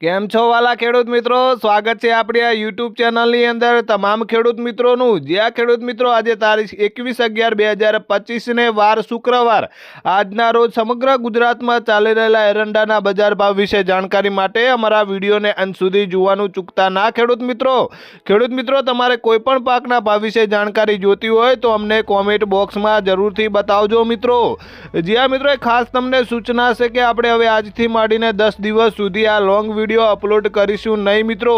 કેમ છો વાલા ખેડૂત મિત્રો, સ્વાગત છે આપણી આ યુટ્યુબ ચેનલની અંદર તમામ ખેડૂત મિત્રોનું। જ્યાં ખેડૂત મિત્રો આજે તારીખ 21/11/2025 ને વાર શુક્રવાર આજના રોજ સમગ્ર ગુજરાતમાં ચાલી રહેલા એરંડાના બજાર ભાવ વિશે જાણકારી માટે અમારા વિડીયોને અંત સુધી જોવાનું ચૂકતા ના ખેડૂત મિત્રો તમારે કોઈ પણ પાકના ભાવ વિશે જાણકારી જોતી હોય તો અમને કોમેન્ટ બોક્સમાં જરૂરથી બતાવજો મિત્રો। જ્યાં મિત્રો ખાસ તમને સૂચના છે કે આપણે હવે આજથી માંડીને 10 દિવસ સુધી આ લોંગ વિડીયો અપલોડ કરીશું નહીં મિત્રો।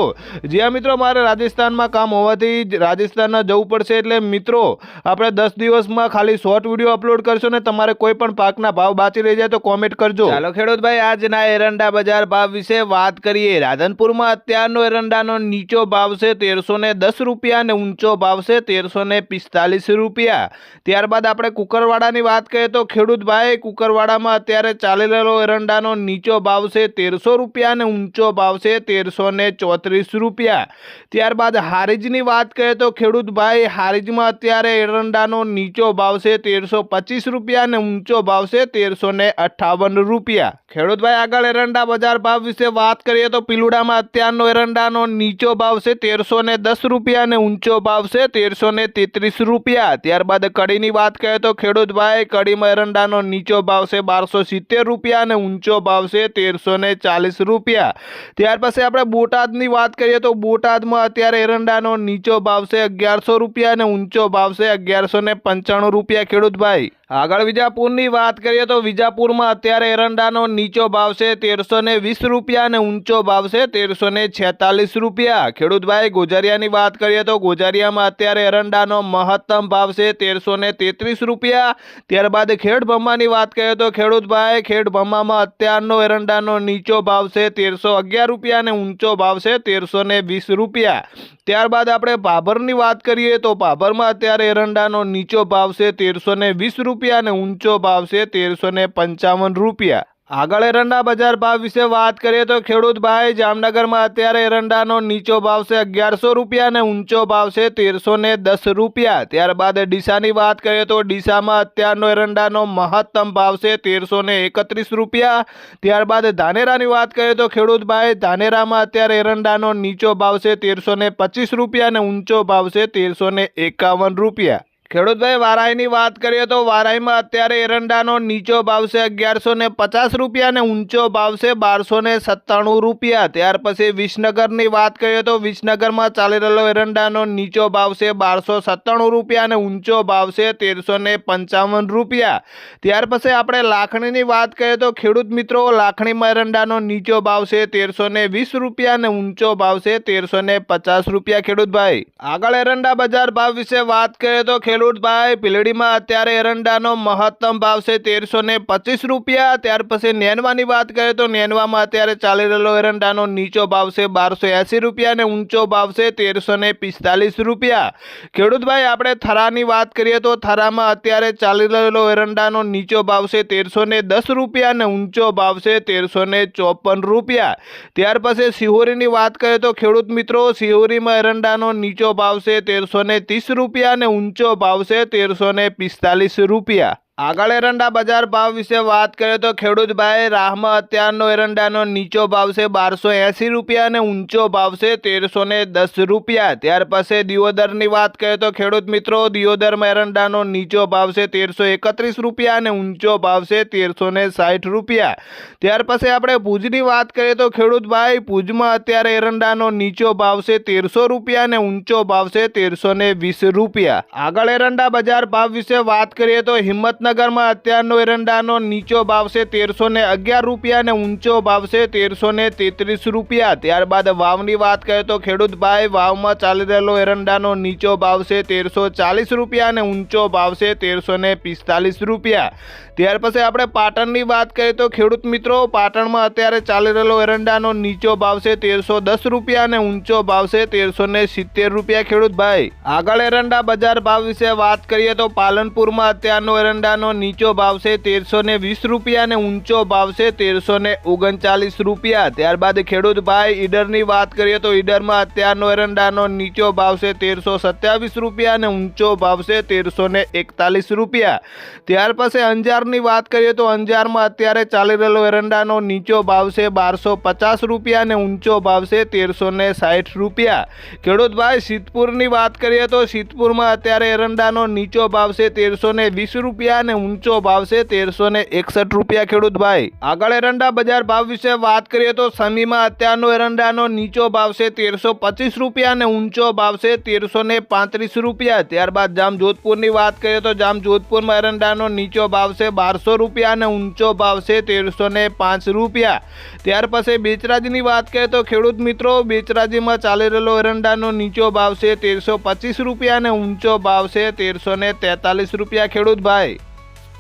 જ્યાં મિત્રો મારે રાજસ્થાનમાં કામ હોવાથી રાજસ્થાન જવું પડશે, એટલે મિત્રો આપણે 10 દિવસમાં ખાલી શોર્ટ વિડીયો અપલોડ કરશું ને તમારે કોઈ પણ પાકના ભાવ બાકી રહી જાય તો કોમેન્ટ કરજો। ચાલો ખેડૂત ભાઈ આજના એરંડા બજાર ભાવ વિશે વાત કરીએ। રાધનપુરમાં અત્યારનો એરંડાનો નીચો ભાવ છે 1310 રૂપિયા અને ઊંચો ભાવ છે 1345 રૂપિયા। ત્યારબાદ આપણે કુકરવાડાની વાત કરીએ તો ખેડૂત ભાઈ કુકરવાડામાં અત્યારે ચાલી રહેલો એરંડાનો નીચો ભાવ છે 1300 રૂપિયા અને ઊંચો ભાવ છે 1334 રૂપિયા। ત્યારબાદ હારીજની વાત કરીએ તો ખેડૂત ભાઈ હારીજમાં અત્યારે એરંડાનો નીચો ભાવ છે 1325 રૂપિયા અને ઊંચો ભાવ છે 1358 રૂપિયા। ખેડૂત ભાઈ આગળ એરંડા બજાર ભાવ વિશે વાત કરીએ તો પીલુડામાં અત્યારનો એરંડાનો નીચો ભાવ છે 1310 રૂપિયા અને ઊંચો ભાવ છે 1333 રૂપિયા। ત્યારબાદ કડીની વાત કરીએ તો ખેડૂત ભાઈ કડીમાં એરંડાનો નીચો ભાવ છે 1270 રૂપિયા અને ઊંચો ભાવ છે 1340 રૂપિયા। ત્યાર પછી આપણે બોટાદની વાત કરીએ તો બોટાદમાં અત્યારે એરંડાનો નીચો ભાવ છે 1100 રૂપિયા અને ઊંચો ભાવ છે 1195 રૂપિયા ખેડૂત ભાઈ। આગળ વિજાપુરની વાત કરીએ તો વિજાપુરમાં અત્યારે એરંડાનો નીચો ભાવ છે 1320 રૂપિયા અને ઊંચો ભાવ છે 1346 રૂપિયા। ખેડૂત ભાઈ ગોજારિયાની વાત કરીએ તો ગોજારિયામાં અત્યારે એરંડાનો મહત્તમ ભાવ છે 1333 રૂપિયા। ત્યારબાદ ખેડબ્રહ્માની વાત કરીએ તો ખેડૂત ભાઈ ખેડબ્રહ્મામાં અત્યારનો એરંડાનો નીચો ભાવ છે 1311 રૂપિયા અને ઊંચો ભાવ છે 1320 રૂપિયા। ત્યારબાદ આપણે ભાભરની વાત કરીએ તો ભાભરમાં અત્યારે એરંડાનો નીચો ભાવ છે 1320 રૂપિયા અને ઊંચો ભાવ છે 1355 રૂપિયા। આગળ એરંડા બજાર ભાવ વિશે વાત કરીએ તો ખેડૂત ભાઈ જામનગરમાં અત્યારે એરંડાનો નીચો ભાવ છે 1100 રૂપિયા અને ઊંચો ભાવ છે 1310 રૂપિયા। ત્યારબાદ ડીસાની વાત કરીએ તો ડીસામાં અત્યારનો એરંડાનો મહત્તમ ભાવ છે 1331 રૂપિયા। ત્યારબાદ ધાનેરાની વાત કરીએ તો ખેડૂત ભાઈ ધાનેરામાં અત્યારે એરંડાનો નીચો ભાવ છે 1325 રૂપિયા અને ઊંચો ભાવ છે 1351 રૂપિયા। ખેડૂત ભાઈ વારાઈની વાત કરીએ તો વારાઈમાં અત્યારે એરંડાનો નીચો ભાવ છે 1150 રૂપિયા અને ઊંચો ભાવ છે 1297 રૂપિયા। ત્યાર પછી વિસનગરની વાત કરીએ તો વિસનગરમાં ચાલી રહેલો એરંડાનો નીચો ભાવ છે 1297 રૂપિયા અને ઊંચો ભાવ છે 1355 રૂપિયા। ત્યાર પછી આપણે લાખણીની વાત કરીએ તો ખેડૂત મિત્રો લાખણીમાં એરંડાનો નીચો ભાવ છે 1320 રૂપિયા અને ઊંચો ભાવ છે 1350 રૂપિયા ખેડૂત ભાઈ। આગળ એરંડા બજાર ભાવ વિશે વાત કરીએ તો ખેડૂત ભાઈ પીલડીમાં અત્યારે એરંડાનો મહત્તમ ભાવ છે 1325 રૂપિયા। ત્યાર પછી નેનવાની વાત કરીએ તો નેનવામાં અત્યારે ચાલી રહેલો એરંડાનો નીચો ભાવ છે 1280 રૂપિયા અને ઊંચો ભાવ છે 1345 રૂપિયા। ખેડૂત ભાઈ આપણે થરાની વાત કરીએ તો થરામાં અત્યારે ચાલી રહેલો એરંડાનો નીચો ભાવ છે 1310 રૂપિયા અને ઊંચો ભાવ છે 1354 રૂપિયા। ત્યાર પછી સિહોરીની વાત કરીએ તો ખેડૂત મિત્રો સિહોરીમાં એરંડાનો નીચો ભાવ છે 1330 રૂપિયા અને ઊંચો ભાવ છે 1345 રૂપિયા। આગળ એરંડા બજાર ભાવ વિશે વાત કરીએ તો ખેડૂત ભાઈ રાહમાં અત્યારનો એરંડાનો નીચો ભાવ છે 1280 રૂપિયા અને ઊંચો ભાવ છે 1310 રૂપિયા। ત્યાર પછી દિયોદરની વાત કરીએ તો ખેડૂત મિત્રો દિયોદરમાં એરંડાનો નીચો ભાવ છે 1331 રૂપિયા અને ઊંચો ભાવ છે 1360 રૂપિયા। ત્યાર પછી આપણે ભુજની વાત કરીએ તો ખેડૂત ભાઈ ભુજમાં અત્યારે એરંડાનો નીચો ભાવ છે 1300 રૂપિયા અને ઊંચો ભાવ છે 1320 રૂપિયા। આગળ એરંડા બજાર ભાવ વિશે વાત કરીએ તો હિંમતનગરમાં અત્યારનો એરંડાનો નીચો ભાવ છે 1311 રૂપિયા અને ઊંચો ભાવ છે 1333 રૂપિયા। ત્યારબાદ વાવની વાત કરીએ તો ખેડૂત ભાઈ વાવમાં ચાલી રહેલો એરંડાનો નીચો ભાવ છે 1340 રૂપિયા અને ઊંચો ભાવ છે 1345 રૂપિયા। ત્યાર પછી આપણે પાટણની વાત કરીએ તો ખેડૂત મિત્રો પાટણમાં અત્યારે ચાલી રહેલો એરંડાનો નીચો ભાવ છે 1310 રૂપિયા અને ઊંચો ભાવ છે 1370 રૂપિયા ખેડૂત ભાઈ। આગળ એરંડા બજાર ભાવ વિશે વાત કરીએ તો પાલનપુરમાં અત્યારનો એરંડા એરંડાનો નીચો ભાવ છે 1320 રૂપિયા અને ઊંચો ભાવ છે 1339 રૂપિયા। ત્યારબાદ ખેડૂત ભાઈ ઈડરની વાત કરીએ તો ઈડરમાં અત્યારનો એરંડાનો નીચો ભાવ છે 1327 રૂપિયા અને ઊંચો ભાવ છે 1341 રૂપિયા। ત્યાર પછી અંજારની વાત કરીએ તો અંજારમાં અત્યારે ચાલી રહેલો એરંડાનો નીચો ભાવ છે 1250 રૂપિયા અને ઊંચો ભાવ છે 1360 રૂપિયા। ખેડૂત ભાઈ સિદ્ધપુરની વાત કરીએ તો સિદ્ધપુરમાં અત્યારે એરંડાનો નીચો ભાવ છે 1320 રૂપિયા અને ઊંચો ભાવ છે 1361 રૂપિયા। ખેડૂત ભાઈ આગળ એરંડા બજાર ભાવ વિશે વાત કરીએ તો સમીમાં અત્યારનો એરંડાનો નીચો ભાવ છે 1325 રૂપિયા અને ઊંચો ભાવ છે 1335 રૂપિયા। ત્યારબાદ જામજોધપુરની વાત કરીએ તો જામજોધપુરમાં એરંડાનો નીચો ભાવ છે 1200 રૂપિયા અને ઊંચો ભાવ છે 1305 રૂપિયા। ત્યાર પછી બેચરાજીની વાત કરીએ તો ખેડૂત મિત્રો બેચરાજીમાં ચાલી રહેલો એરંડાનો નીચો ભાવ છે 1325 રૂપિયા અને ઊંચો ભાવ છે 1343 રૂપિયા। ખેડૂત ભાઈ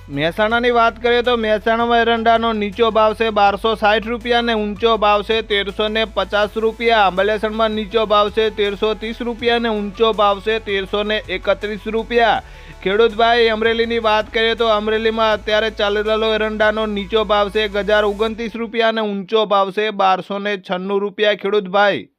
મહેસાણાની વાત કરીએ તો મહેસાણામાં એરંડાનો નીચો ભાવ છે 1260 રૂપિયા અને ઊંચો ભાવ છે 1350 રૂપિયા। અંબલેસણમાં નીચો ભાવ છે 1330 રૂપિયા અને ઊંચો ભાવ છે 1331 રૂપિયા। ખેડૂત ભાઈ અમરેલીની વાત કરીએ તો અમરેલીમાં અત્યારે ચાલી રહેલો એરંડાનો નીચો ભાવ છે 1029 રૂપિયા અને ઊંચો ભાવ છે 1296 રૂપિયા। ખેડૂત ભાઈ